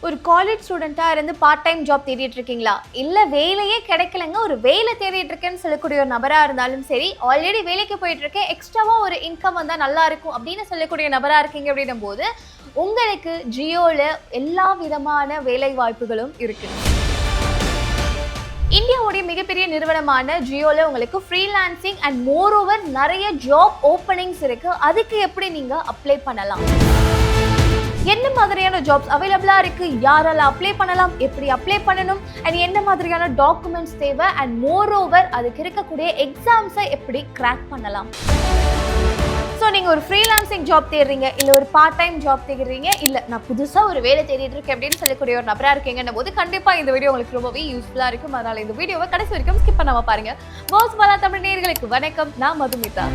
ஒரு காலேஜ் ஸ்டூடெண்ட்டாக இருந்து பார்ட் டைம் ஜாப் தேடிட்டு இருக்கீங்களா? இல்லை வேலையே கிடைக்கலங்க, ஒரு வேலை தேடிட்டு இருக்கேன்னு சொல்லக்கூடிய ஒரு நபராக இருந்தாலும் சரி, ஆல்ரெடி வேலைக்கு போயிட்டு இருக்கேன், எக்ஸ்ட்ராவாக ஒரு இன்கம் வந்தால் நல்லா இருக்கும் அப்படின்னு சொல்லக்கூடிய நபராக இருக்கீங்க அப்படின்னும் போது உங்களுக்கு ஜியோவில் எல்லா விதமான வேலை வாய்ப்புகளும் இருக்குது. இந்தியாவுடைய மிகப்பெரிய நிறுவனமான ஜியோவில் உங்களுக்கு ஃப்ரீலான்சிங் அண்ட் மோர் ஓவர் நிறைய ஜாப் ஓப்பனிங்ஸ் இருக்குது. அதுக்கு எப்படி நீங்கள் அப்ளை பண்ணலாம், என்ன மாதிரியான ஜாப்ஸ் அவைலபிளா இருக்கு, யாரெல்லாம் அப்ளை பண்ணலாம், எப்படி அப்ளை பண்ணணும், அண்ட் என்ன மாதிரியான டாக்குமெண்ட்ஸ் தேவை, அண்ட் மோர் ஓவர் அதுக்கு இருக்கக்கூடிய எக்ஸாம்ஸை எப்படி கிராக் பண்ணலாம். ஸோ நீங்கள் ஒரு ஃப்ரீலான்சிங் ஜாப் தேடுறீங்க, இல்லை ஒரு பார்ட் டைம் ஜாப் தேடுறீங்க, இல்லை நான் புதுசாக ஒரு வேலை தேடிட்டு இருக்கேன் அப்படின்னு சொல்லக்கூடிய ஒரு நபராக இருக்கீங்கன்னும் போது கண்டிப்பாக இந்த வீடியோ உங்களுக்கு ரொம்பவே யூஸ்ஃபுல்லாக இருக்கும். அதனால் இந்த வீடியோவை கடைசி வரைக்கும் ஸ்கிப் பண்ணாம பாருங்க. பாஸ் பாலா தமிழ் நேயர்களுக்கு வணக்கம், நான் மதுமிதா.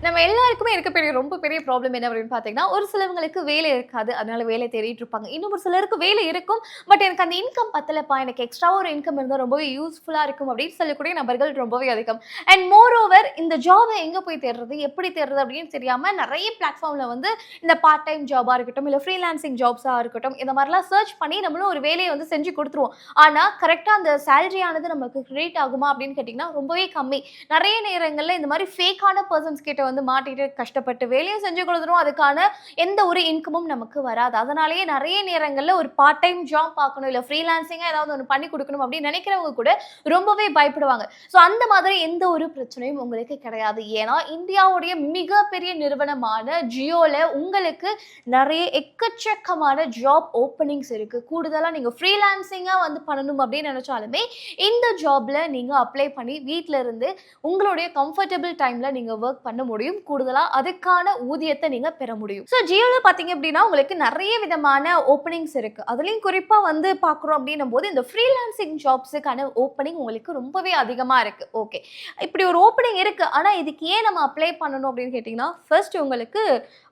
நம்ம எல்லாருக்குமே இருக்கக்கூடிய ரொம்ப பெரிய ப்ராப்ளம் என்ன அப்படின்னு பார்த்தீங்கன்னா, ஒரு சிலவங்களுக்கு வேலை இருக்காது, அதனால வேலை தேடிட்டு இருப்பாங்க. இன்னும் ஒரு சிலருக்கு வேலை இருக்கும், பட் எனக்கு அந்த இன்கம் பத்தலப்பா, எனக்கு எக்ஸ்ட்ரா ஒரு இன்கம் இருந்தால் ரொம்பவே யூஸ்ஃபுல்லாக இருக்கும் அப்படின்னு சொல்லக்கூடிய நபர்கள் ரொம்பவே அதிகம். அண்ட் மோர் ஓவர் இந்த ஜாபை எங்கே போய் தேடுறது, எப்படி தேடுறது அப்படின்னு தெரியாமல் நிறைய பிளாட்ஃபார்மில் வந்து இந்த பார்ட் டைம் ஜாபாக இருக்கட்டும், இல்லை ஃப்ரீலான்சிங் ஜாப்ஸாக இருக்கட்டும், இந்த மாதிரிலாம் சர்ச் பண்ணி நம்மளும் ஒரு வேலையை வந்து செஞ்சு கொடுத்துருவோம். ஆனால் கரெக்டாக அந்த சேலரியானது நமக்கு கிரெடிட் ஆகுமா அப்படின்னு கேட்டிங்கன்னா ரொம்பவே கம்மி. நிறைய நேரங்களில் இந்த மாதிரி ஃபேக்கான பர்சன்ஸ் கிட்ட வந்து மாட்டிட்டு கஷ்டப்பட்டு வேலையை செஞ்சு கொடுத்துரும், அதுக்கான எந்த ஒரு இன்கமும் நமக்கு வராது. அதனாலேயே நிறைய நேரங்களில் ஒரு பார்ட் டைம் ஜாப் பார்க்கணும், இல்லை ஃப்ரீலான்சிங்காக ஏதாவது ஒன்று பண்ணி கொடுக்கணும் அப்படின்னு நினைக்கிறவங்க கூட ரொம்பவே பயப்படுவாங்க. ஸோ அந்த மாதிரி எந்த ஒரு பிரச்சனையும் உங்களுக்கு கிடையாது. ஏன்னா இந்தியாவுடைய மிகப்பெரிய நிறுவனமான ஜியோவில் உங்களுக்கு நிறைய எக்கச்சக்கமான ஜாப் ஓப்பனிங்ஸ் இருக்குது. கூடுதலாக நீங்கள் ஃப்ரீலான்சிங்காக வந்து பண்ணணும் அப்படின்னு நினச்சாலுமே இந்த ஜாபில் நீங்கள் அப்ளை பண்ணி வீட்டில் இருந்து உங்களுடைய கம்ஃபர்டபுள் டைமில் நீங்கள் ஒர்க் பண்ண முடியும். கூடுதலாக அதுக்கான ஊதியத்தை நீங்கள் பெற முடியும். ஸோ ஜியோவில் பார்த்தீங்க அப்படின்னா உங்களுக்கு நிறைய விதமான ஓப்பனிங்ஸ் இருக்குது. அதுலேயும் குறிப்பாக வந்து பார்க்குறோம் அப்படின்னும் போது இந்த ஃப்ரீலான்சிங் ஜாப்ஸுக்கான ஓப்பனிங் உங்களுக்கு ரொம்பவே அதிகமாக இருக்குது. ஓகே, இப்படி ஒரு ஓப்பனிங் இருக்குது, ஆனால் இதுக்கு ஏன் நம்ம அப்ளை பண்ணணும் அப்படின்னு கேட்டிங்கன்னா, ஃபர்ஸ்ட் உங்களுக்கு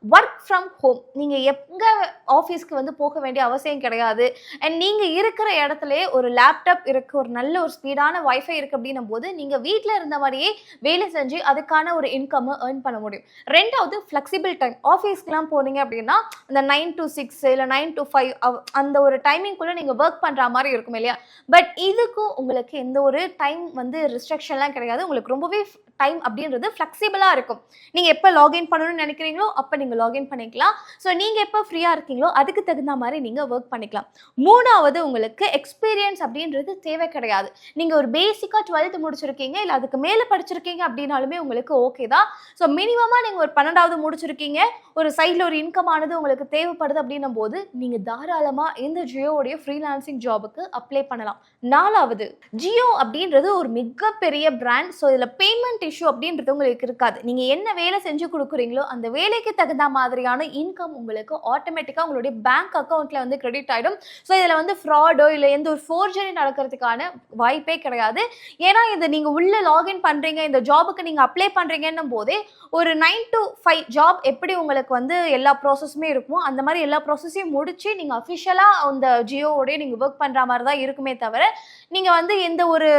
ஒர்க் ஃப்ரம் ஹோம், நீங்கள் எங்கே ஆஃபீஸ்க்கு வந்து போக வேண்டிய அவசியம் கிடையாது. அண்ட் நீங்கள் இருக்கிற இடத்துலையே ஒரு லேப்டாப் இருக்குது, ஒரு நல்ல ஒரு ஸ்பீடான வைஃபை இருக்குது அப்படின்னும் போது நீங்கள் வீட்டில் இருந்த மாதிரியே வேலை செஞ்சு அதுக்கான ஒரு இன்கம்மை ஏர்ன் பண்ண முடியும். ரெண்டாவது ஃப்ளெக்சிபிள் டைம். ஆஃபீஸ்க்குலாம் போனீங்க அப்படின்னா இந்த 9 to 6 இல்லை 9 to 5 அந்த ஒரு டைமிங்குள்ளே நீங்கள் ஒர்க் பண்ணுற மாதிரி இருக்கும் இல்லையா? பட் இதுக்கும் உங்களுக்கு எந்த ஒரு டைம் வந்து ரெஸ்ட்ரிக்ஷன்லாம் கிடையாது. உங்களுக்கு ரொம்பவே டைம் அப்படின்றது ஃப்ளெக்சிபிளாக இருக்கும். நீங்கள் எப்போ லாகின் பண்ணணும்னு நினைக்கிறீங்களோ அப்போ நீங்கள் லாகின் பண்ணிக்கலாம். ஸோ நீங்கள் எப்போ ஃப்ரீயாக இருக்கீங்களோ அதுக்கு தகுந்த மாதிரி நீங்கள் ஒர்க் பண்ணிக்கலாம். மூணாவது உங்களுக்கு எக்ஸ்பீரியன்ஸ் அப்படின்றது தேவை கிடையாது. நீங்கள் ஒரு பேசிக்காக 12th முடிச்சிருக்கீங்க, இல்லை அதுக்கு மேலே படிச்சிருக்கீங்க அப்படின்னாலுமே உங்களுக்கு ஓகே தான். ஸோ மினிமமாக நீங்கள் ஒரு 12வது முடிச்சிருக்கீங்க, ஒரு சைடில் ஒரு இன்கம் ஆனது உங்களுக்கு தேவைப்படுது அப்படின்னும் போது நீங்கள் தாராளமாக இந்த ஜியோவுடைய ஃப்ரீலான்சிங் ஜாபுக்கு அப்ளை பண்ணலாம். நாலாவது, ஜியோ அப்படின்றது ஒரு மிகப்பெரிய பிராண்ட். ஸோ இதில் பேமெண்ட் இஷ்யூ அப்படின்றது உங்களுக்கு இருக்காது. நீங்கள் என்ன வேலை செஞ்சு கொடுக்குறீங்களோ அந்த வேலைக்கு தகுந்த மாதிரியான இன்கம் உங்களுக்கு ஆட்டோமேட்டிக்காக உங்களுடைய பேங்க் அக்கௌண்ட்டில் வந்து கிரெடிட் ஆகிடும். ஸோ இதில் வந்து ஃப்ராடோ இல்லை எந்த ஒரு ஃபோர்ஜரி நடக்கிறதுக்கான வாய்ப்பே கிடையாது. ஏன்னா இது நீங்கள் உள்ள லாகின் பண்ணுறீங்க, இந்த ஜாபுக்கு நீங்கள் அப்ளை பண்ணுறீங்கன்னும் போதே ஒரு 9 to 5 ஜாப் எப்படி உங்களுக்கு வந்து எல்லா ப்ராசஸுமே இருக்குமோ அந்த மாதிரி எல்லா ப்ராசஸையும் முடிச்சு நீங்கள் அஃபிஷியலாக அந்த ஜியோவோடைய நீங்கள் ஒர்க் பண்ணுற மாதிரி தான் இருக்குமே தவிர நீங்கள் வந்து எந்த ஒரு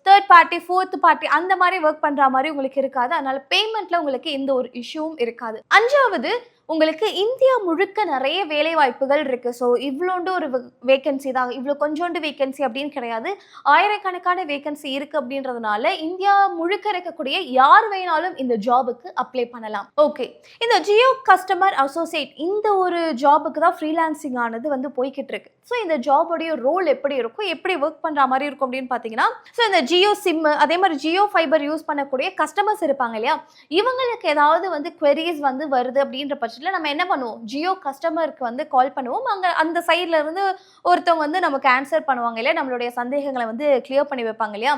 தேர்ட் பார்ட்டி ஃபோர்த் பார்ட்டி அந்த மாதிரி ஒர்க் பண்ணுற மாதிரி உங்களுக்கு இருக்காது. அதனால பேமெண்ட்டில் உங்களுக்கு எந்த ஒரு இஷ்யூவும் இருக்காது. அஞ்சாவது, உங்களுக்கு இந்தியா முழுக்க நிறைய வேலை வாய்ப்புகள் இருக்குது. ஸோ இவ்வளோண்டு ஒரு வேகன்சி தான், இவ்வளோ கொஞ்சோண்டு வேகன்சி அப்படின்னு கிடையாது, ஆயிரக்கணக்கான வேகன்சி இருக்குது. அப்படின்றதுனால இந்தியா முழுக்க இருக்கக்கூடிய யார் வேணாலும் இந்த ஜாபுக்கு அப்ளை பண்ணலாம். ஓகே, இந்த ஜியோ கஸ்டமர் அசோசியேட் இந்த ஒரு ஜாபுக்கு தான் ஃப்ரீலான்சிங் ஆனது வந்து போய்கிட்டு இருக்கு. ஸோ இந்த ஜாபுடைய ரோல் எப்படி இருக்கும், எப்படி ஒர்க் பண்ணுற மாதிரி இருக்கும் அப்படின்னு பார்த்தீங்கன்னா, ஸோ இந்த ஜியோ சிம் அதே மாதிரி ஜியோ ஃபைபர் யூஸ் பண்ணக்கூடிய கஸ்டமர்ஸ் இருப்பாங்க இல்லையா, இவங்களுக்கு ஏதாவது வந்து குவெரிஸ் வந்து வருது அப்படின்ற பட்சத்தில் நம்ம என்ன பண்ணுவோம், ஜியோ கஸ்டமருக்கு வந்து கால் பண்ணுவோம். அங்கே அந்த சைடில் இருந்து ஒருத்தவங்க வந்து நமக்கு ஆன்சர் பண்ணுவாங்க இல்லையா, நம்மளுடைய சந்தேகங்களை வந்து கிளியர் பண்ணி வைப்பாங்க இல்லையா,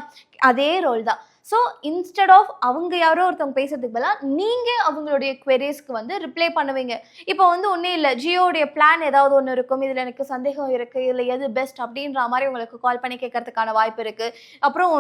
அதே ரோல் தான். ஸோ இன்ஸ்டெட் ஆஃப் அவங்க யாரோ ஒருத்தவங்க பேசுறதுக்கு பதிலாக நீங்கள் அவங்களுடைய குவெரிஸ்க்கு வந்து ரிப்ளை பண்ணுவீங்க. இப்போ வந்து ஒன்றும் இல்லை, ஜியோடைய பிளான் ஏதாவது ஒன்று இருக்கும், இதில் எனக்கு சந்தேகம் இருக்குது, இதில் எது பெஸ்ட் அப்படின்ற மாதிரி உங்களுக்கு கால் பண்ணி கேட்கறதுக்கான வாய்ப்பு இருக்குது. அப்புறம்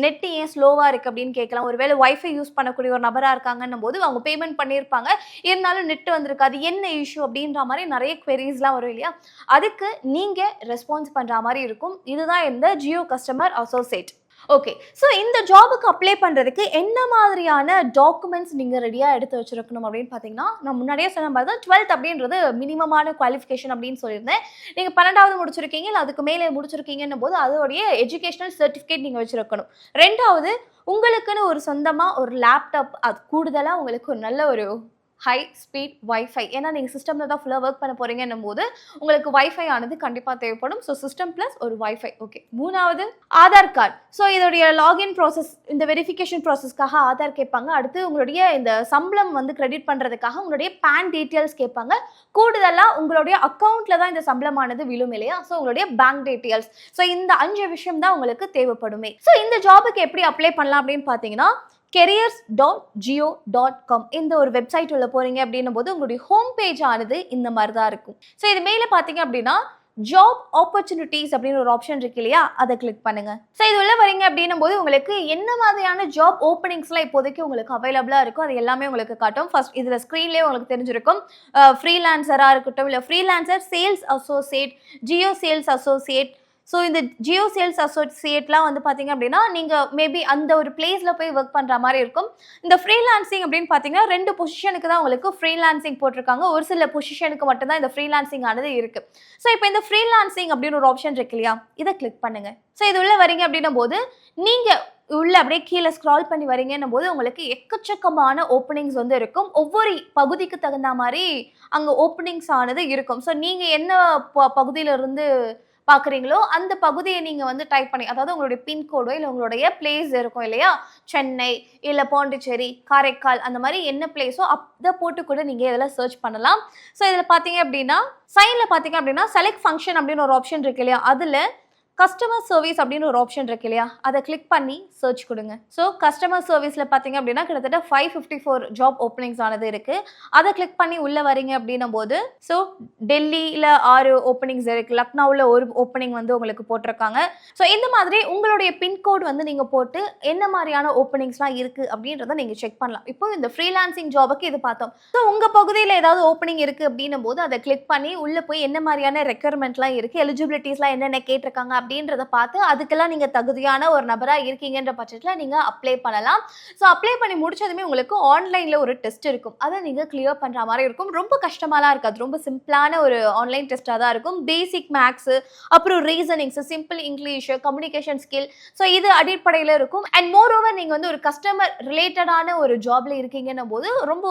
நெட்டு ஏன் ஸ்லோவாக இருக்குது அப்படின்னு கேட்கலாம். ஒருவேளை வைஃபை யூஸ் பண்ணக்கூடிய ஒரு நபராக இருக்காங்கன்னும் போது அவங்க பேமெண்ட் பண்ணியிருப்பாங்க, இருந்தாலும் நெட்டு வந்திருக்காது, என்ன இஷ்யூ அப்படின்ற மாதிரி நிறைய குவெரிஸ்லாம் வரும் இல்லையா, அதுக்கு நீங்கள் ரெஸ்பான்ஸ் பண்ணுற மாதிரி இருக்கும். இதுதான் இந்த Jio customer associate. Okay. So இந்த ஜாபுக்கு அப்ளை பண்ணுறதுக்கு என்ன மாதிரியான டாக்குமெண்ட்ஸ் நீங்கள் ரெடியாக எடுத்து வச்சிருக்கணும் அப்படின்னு பார்த்தீங்கன்னா, நான் முன்னாடியே சொன்ன மாதிரி தான் 12th அப்படின்றது மினிமமான குவாலிஃபிகேஷன் அப்படின்னு சொல்லியிருந்தேன். நீங்கள் 12வது முடிச்சிருக்கீங்க, இல்லை அதுக்கு மேலே முடிச்சிருக்கீங்கன்னும் போது அதோடைய எஜுகேஷனல் சர்டிஃபிகேட் நீங்கள் வச்சிருக்கணும். 2வது உங்களுக்குன்னு ஒரு சொந்தமாக ஒரு லேப்டாப், அது கூடுதலாக உங்களுக்கு ஒரு நல்ல ஒரு ஹை ஸ்பீட் வைஃபை, ஏன்னா நீங்கள் சிஸ்டமில் தான் ஃபுல்லாக ஒர்க் பண்ண போகிறீங்கன்னும் போது உங்களுக்கு வைஃபை ஆனது கண்டிப்பாக தேவைப்படும். ஸோ சிஸ்டம் ப்ளஸ் ஒரு வைஃபை. ஓகே. 3வது ஆதார் கார்டு. ஸோ இதோடைய லாகின் ப்ராசஸ், இந்த வெரிஃபிகேஷன் ப்ராசஸ்க்காக ஆதார் கேட்பாங்க. அடுத்து உங்களுடைய இந்த சம்பளம் வந்து கிரெடிட் பண்ணுறதுக்காக உங்களுடைய பேன் டீட்டெயில்ஸ் கேட்பாங்க. கூடுதலாக உங்களுடைய அக்கௌண்ட்டில் தான் இந்த சம்பளமானது விழும் இல்லையா, ஸோ உங்களுடைய பேங்க் டீட்டெயில்ஸ். ஸோ இந்த 5 விஷயம் தான் உங்களுக்கு தேவைப்படுமே. ஸோ இந்த ஜாபுக்கு எப்படி அப்ளை பண்ணலாம் அப்படின்னு பார்த்தீங்கன்னா, careers.geo.com இந்த ஒரு வெப்சைட் உள்ள போறீங்க அப்படின்னும் போது உங்களுடைய ஹோம் பேஜ் ஆனது இந்த மாதிரி தான் இருக்கும். ஸோ இது மேலே பார்த்தீங்க அப்படின்னா ஜாப் ஆப்பர்ச்சுனிட்டிஸ் அப்படின்னு ஒரு ஆப்ஷன் இருக்கு இல்லையா, அதை கிளிக் பண்ணுங்க. ஸோ இது உள்ள வரீங்க அப்படின்னும் போது உங்களுக்கு என்ன மாதிரியான ஜாப் ஓப்பனிங்ஸ்லாம் இப்போதைக்கு உங்களுக்கு அவைலபிளாக இருக்கும் அது எல்லாமே உங்களுக்கு காட்டும். ஃபர்ஸ்ட் இதில் ஸ்க்ரீன்லேயே உங்களுக்கு தெரிஞ்சிருக்கும். ஃப்ரீலான்சராக இருக்கட்டும், இல்லை freelancer sales associate, Jio sales associate. So இந்த ஜியோ சேல்ஸ் அசோசியேட்லாம் வந்து பார்த்தீங்க அப்படின்னா நீங்கள் மேபி அந்த ஒரு பிளேஸில் போய் ஒர்க் பண்ணுற மாதிரி இருக்கும். இந்த ஃப்ரீலான்சிங் அப்படின்னு பார்த்தீங்கன்னா 2 பொசிஷனுக்கு தான் உங்களுக்கு ஃப்ரீலான்சிங் போட்டிருக்காங்க. ஒரு சில பொசிஷனுக்கு மட்டும்தான் இந்த ஃப்ரீலான்சிங் ஆனது இருக்குது. ஸோ இப்போ இந்த ஃப்ரீலான்சிங் அப்படின்னு ஒரு ஆப்ஷன் இருக்கு இல்லையா, இதை கிளிக் பண்ணுங்கள். ஸோ இது உள்ள வரீங்க அப்படின்னும் போது நீங்கள் உள்ள அப்படியே கீழே ஸ்க்ரால் பண்ணி வரீங்கன்னும் போது உங்களுக்கு எக்கச்சக்கமான ஓப்பனிங்ஸ் வந்து இருக்கும். ஒவ்வொரு பகுதிக்கு தகுந்த மாதிரி அங்கே ஓப்பனிங்ஸ் ஆனது இருக்கும். ஸோ நீங்கள் என்ன பகுதியிலிருந்து பார்க்குறீங்களோ அந்த பகுதியை நீங்கள் வந்து டைப் பண்ணி, அதாவது உங்களுடைய பின்கோடோ இல்லை உங்களுடைய பிளேஸ் இருக்கும் இல்லையா, சென்னை இல்லை பாண்டிச்சேரி, காரைக்கால், அந்த மாதிரி என்ன பிளேஸோ அதை போட்டு கூட நீங்கள் இதில் சர்ச் பண்ணலாம். ஸோ இதில் பார்த்தீங்க அப்படின்னா சைனில் பார்த்தீங்க அப்படின்னா செலக்ட் ஃபங்க்ஷன் அப்படின்னு ஒரு ஆப்ஷன் இருக்கு இல்லையா, அதில் கஸ்டமர் சர்வீஸ் அப்படின்னு ஒரு ஆப்ஷன் இருக்கு இல்லையா, அதை கிளிக் பண்ணி சர்ச் கொடுங்க. ஸோ கஸ்டமர் சர்வீஸில் பார்த்தீங்க அப்படின்னா கிட்டத்தட்ட 554 ஜாப் ஓப்பனிங்ஸ் ஆனது இருக்குது. அதை கிளிக் பண்ணி உள்ளே வரீங்க அப்படின்னும் போது ஸோ டெல்லியில் 6 ஓப்பனிங்ஸ் இருக்குது, லக்னோவில் ஒரு ஓப்பனிங் வந்து உங்களுக்கு போட்டிருக்காங்க. ஸோ இந்த மாதிரி உங்களுடைய பின்கோட் வந்து நீங்கள் போட்டு என்ன மாதிரியான ஓப்பனிங்ஸ்லாம் இருக்குது அப்படின்றத நீங்கள் செக் பண்ணலாம். இப்போ இந்த ஃப்ரீலான்சிங் ஜாபுக்கு இது பார்த்தோம். ஸோ உங்கள் பகுதியில் ஏதாவது ஓப்பனிங் இருக்குது அப்படின்னும் போது அதை கிளிக் பண்ணி உள்ளே போய் என்ன மாதிரியான ரெக்யர்மெண்ட்லாம் இருக்குது, எலிஜிபிலிட்டிஸ்லாம் என்னென்ன கேட்டிருக்காங்க அப்படின்றத பார்த்து அதுக்கெல்லாம் நீங்கள் தகுதியான ஒரு நபராக இருக்கீங்கன்ற பட்சத்தில் நீங்கள் அப்ளை பண்ணலாம். ஸோ அப்ளை பண்ணி முடிச்சதுமே உங்களுக்கு ஆன்லைனில் ஒரு டெஸ்ட் இருக்கும், அதை நீங்கள் கிளியர் பண்ணுற மாதிரி இருக்கும். ரொம்ப கஷ்டமாலாம் இருக்காது, ரொம்ப சிம்பிளான ஒரு ஆன்லைன் டெஸ்ட்டாக தான் இருக்கும். பேசிக் மேக்ஸு, அப்புறம் reasonings, simple English, communication skill, so இது அடிப்படையில் இருக்கும். அண்ட் மோர் ஓவர் நீங்கள் வந்து ஒரு கஸ்டமர் ரிலேட்டடான ஒரு ஜாப்ல இருக்கீங்கன்னும் போது ரொம்ப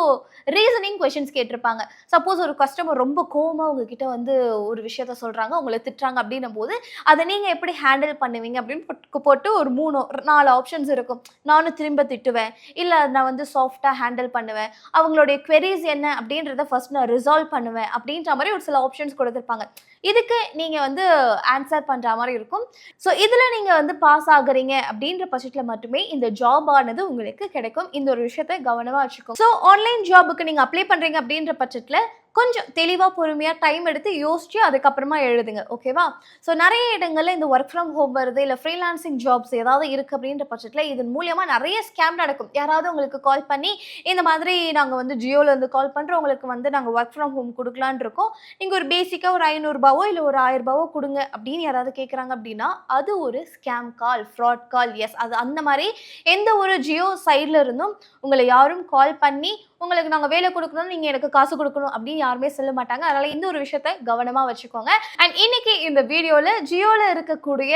ரீசனிங் கொஷின்ஸ் கேட்டிருப்பாங்க. சப்போஸ் ஒரு கஸ்டமர் ரொம்ப கோவமாக உங்ககிட்ட வந்து ஒரு விஷயத்த சொல்கிறாங்க, உங்களை திட்டுறாங்க அப்படின்னும் போது அதை நீங்கள் எப்படி ஹேண்டில் பண்ணுவீங்க அப்படின்னு போட்டு ஒரு 3-4 ஆப்ஷன்ஸ் இருக்கும். நானும் திரும்ப திட்டுவேன், இல்லை நான் வந்து சாஃப்டாக ஹேண்டில் பண்ணுவேன், அவங்களுடைய queries என்ன அப்படின்றத ஃபர்ஸ்ட் நான் ரிசால்வ் பண்ணுவேன் அப்படின்ற மாதிரி ஒரு சில ஆப்ஷன்ஸ் கொடுத்துருப்பாங்க. இதுக்கு நீங்கள் வந்து ஆன்சர் பண்ணுற மாதிரி இருக்கும். ஸோ இதில் நீங்கள் வந்து பாஸ் ஆகுறீங்க அப்படின்ற பட்சத்தில் மட்டுமே இந்த ஜாப் ஆனது உங்களுக்கு கிடைக்கும். இந்த ஒரு விஷயத்தை கவனமாக வச்சுக்கோங்க. ஸோ ஆன்லைன் ஜாபுக்கு நீங்கள் அப்ளை பண்ணுறீங்க அப்படின்ற பட்சத்தில் கொஞ்சம் தெளிவாக பொறுமையாக டைம் எடுத்து யோசிச்சு அதுக்கப்புறமா எழுதுங்க. ஓகேவா? ஸோ நிறைய இடங்களில் இந்த ஒர்க் ஃப்ரம் ஹோம் வருது, இல்லை ஃப்ரீலான்சிங் ஜாப்ஸ் ஏதாவது இருக்குது அப்படின்ற பட்சத்தில் இதன் மூலியமாக நிறைய ஸ்கேம் நடக்கும். யாராவது உங்களுக்கு கால் பண்ணி இந்த மாதிரி நாங்கள் வந்து ஜியோலேருந்து கால் பண்ணுறோம், உங்களுக்கு வந்து நாங்கள் ஒர்க் ஃப்ரம் ஹோம் கொடுக்கலான் இருக்கோம், நீங்கள் ஒரு பேசிக்காக ஒரு 500 ரூபாவோ இல்லை ஒரு 1000 ரூபாவோ கொடுங்க அப்படின்னு யாராவது கேட்குறாங்க அப்படின்னா அது ஒரு ஸ்கேம் கால், ஃப்ராட் கால். எஸ், அது அந்த மாதிரி எந்த ஒரு ஜியோ சைடில் இருந்தும் உங்களை யாரும் கால் பண்ணி உங்களுக்கு நாங்கள் வேலை கொடுக்கணும், நீங்கள் எனக்கு காசு கொடுக்கணும் அப்படின்னு யாருமே சொல்ல மாட்டாங்க. அதனால் இந்த ஒரு விஷயத்தை கவனமாக வச்சுக்கோங்க. அண்ட் இன்னைக்கு இந்த வீடியோவில் ஜியோவில் இருக்கக்கூடிய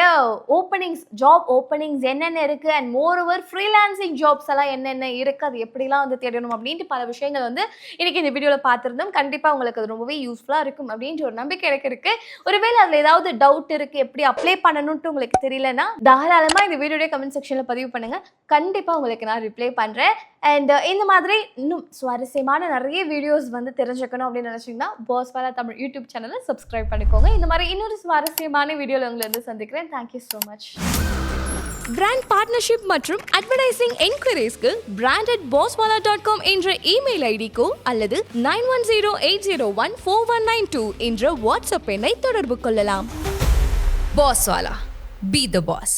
ஓப்பனிங்ஸ், ஜாப் ஓப்பனிங்ஸ் என்னென்ன இருக்குது, and more over freelancing jobs எல்லாம் என்னென்ன இருக்குது, அது எப்படிலாம் வந்து தேடணும் அப்படின்ட்டு பல விஷயங்கள் வந்து இன்னைக்கு இந்த வீடியோவில் பார்த்துருந்தோம். கண்டிப்பாக உங்களுக்கு அது ரொம்பவே யூஸ்ஃபுல்லாக இருக்கும் அப்படின்ற ஒரு நம்பிக்கை எனக்கு இருக்குது. ஒருவேளை அதில் ஏதாவது டவுட் இருக்குது, எப்படி அப்ளை பண்ணணும்ட்டு உங்களுக்கு தெரியலன்னா தாராளமாக இந்த வீடியோடைய கமெண்ட் செக்ஷனில் பதிவு பண்ணுங்கள். கண்டிப்பாக உங்களுக்கு நான் ரிப்ளை பண்ணுறேன். அண்ட் இந்த மாதிரி இன்னும் சுவாரஸ்யமான நிறைய வீடியோஸ் வந்து தெரிஞ்சுக்கணும் அப்படின்னு நினச்சிங்கன்னா பாஸ்வாலா தமிழ் யூடியூப் சேனலை சப்ஸ்கிரைப் பண்ணிக்கோங்க. இந்த மாதிரி இன்னொரு சுவாரஸ்யமான வீடியோவில் உங்களை வந்து சந்திக்கிறேன். Thank you so much. Brand partnership மற்றும் அட்வர்டைசிங் என்கொயரிஸ்க்கு brand@boswala.com என்ற இமெயில் ஐடிக்கோ அல்லது 9108014192 என்ற வாட்ஸ்அப் எண்ணை தொடர்பு கொள்ளலாம். பாஸ்வாலா, பி த பாஸ்.